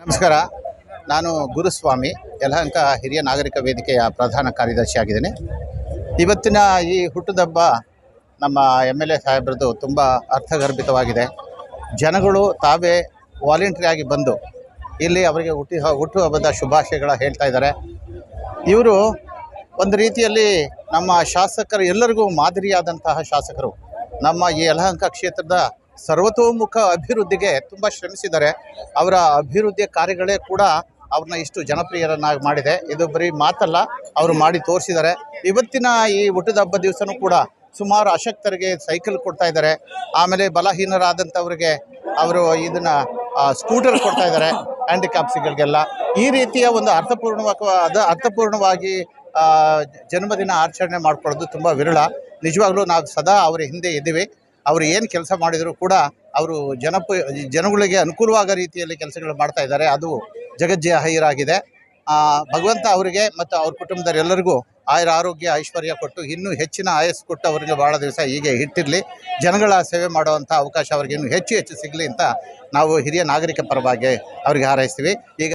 ನಮಸ್ಕಾರ. ನಾನು ಗುರುಸ್ವಾಮಿ, ಯಲಹಂಕ ಹಿರಿಯ ನಾಗರಿಕ ವೇದಿಕೆಯ ಪ್ರಧಾನ ಕಾರ್ಯದರ್ಶಿಯಾಗಿದ್ದೇನೆ. ಇವತ್ತಿನ ಈ ಹುಟ್ಟುಹಬ್ಬ ನಮ್ಮ MLA ಸಾಹೇಬ್ರದ್ದು ತುಂಬ ಅರ್ಥಗರ್ಭಿತವಾಗಿದೆ. ಜನಗಳು ತಾವೇ ವಾಲಂಟ್ರಿಯಾಗಿ ಬಂದು ಇಲ್ಲಿ ಅವರಿಗೆ ಹುಟ್ಟುಹಬ್ಬದ ಶುಭಾಶಯಗಳ ಹೇಳ್ತಾ ಇದ್ದಾರೆ. ಇವರು ಒಂದು ರೀತಿಯಲ್ಲಿ ನಮ್ಮ ಶಾಸಕರು ಎಲ್ಲರಿಗೂ ಮಾದರಿಯಾದಂತಹ ಶಾಸಕರು. ನಮ್ಮ ಈ ಯಲಹಂಕ ಕ್ಷೇತ್ರದ ಸರ್ವತೋಮುಖ ಅಭಿವೃದ್ಧಿಗೆ ತುಂಬ ಶ್ರಮಿಸಿದ್ದಾರೆ. ಅವರ ಅಭಿವೃದ್ಧಿಯ ಕಾರ್ಯಗಳೇ ಕೂಡ ಅವ್ರನ್ನ ಇಷ್ಟು ಜನಪ್ರಿಯರನ್ನಾಗಿ ಮಾಡಿದೆ. ಇದು ಬರೀ ಮಾತಲ್ಲ, ಅವರು ಮಾಡಿ ತೋರಿಸಿದ್ದಾರೆ. ಇವತ್ತಿನ ಈ ಹುಟ್ಟುಹಬ್ಬ ದಿವಸನೂ ಕೂಡ ಸುಮಾರು ಅಶಕ್ತರಿಗೆ ಸೈಕಲ್ ಕೊಡ್ತಾ ಇದ್ದಾರೆ. ಆಮೇಲೆ ಬಲಹೀನರಾದಂಥವ್ರಿಗೆ ಅವರು ಇದನ್ನು ಸ್ಕೂಟರ್ ಕೊಡ್ತಾ ಇದ್ದಾರೆ, ಹ್ಯಾಂಡಿಕ್ಯಾಪ್ಸ್ಗಳಿಗೆಲ್ಲ. ಈ ರೀತಿಯ ಒಂದು ಅರ್ಥಪೂರ್ಣವಾಗಿ ಜನ್ಮದಿನ ಆಚರಣೆ ಮಾಡ್ಕೊಳ್ಳೋದು ತುಂಬ ವಿರಳ. ನಿಜವಾಗ್ಲೂ ನಾವು ಸದಾ ಅವರ ಹಿಂದೆ ಇದ್ದೀವಿ. ಅವರು ಏನು ಕೆಲಸ ಮಾಡಿದರೂ ಕೂಡ ಅವರು ಜನಗಳಿಗೆ ಅನುಕೂಲವಾಗೋ ರೀತಿಯಲ್ಲಿ ಕೆಲಸಗಳು ಮಾಡ್ತಾ ಇದ್ದಾರೆ. ಅದು ಜಗಜ್ಜಾಹೀರಾಗಿದೆ. ಭಗವಂತ ಅವರಿಗೆ ಮತ್ತು ಅವ್ರ ಕುಟುಂಬದವರೆಲ್ಲರಿಗೂ ಆರೋಗ್ಯ ಐಶ್ವರ್ಯ ಕೊಟ್ಟು ಇನ್ನೂ ಹೆಚ್ಚಿನ ಆಯಸ್ಸು ಕೊಟ್ಟು ಅವರಿಗೆ ಭಾಳ ದಿವಸ ಹೀಗೆ ಇಟ್ಟಿರಲಿ. ಜನಗಳ ಸೇವೆ ಮಾಡುವಂಥ ಅವಕಾಶ ಅವ್ರಿಗೆ ಇನ್ನೂ ಹೆಚ್ಚು ಸಿಗಲಿ ಅಂತ ನಾವು ಹಿರಿಯ ನಾಗರಿಕ ಪರವಾಗಿ ಅವ್ರಿಗೆ ಹಾರೈಸ್ತೀವಿ. ಈಗ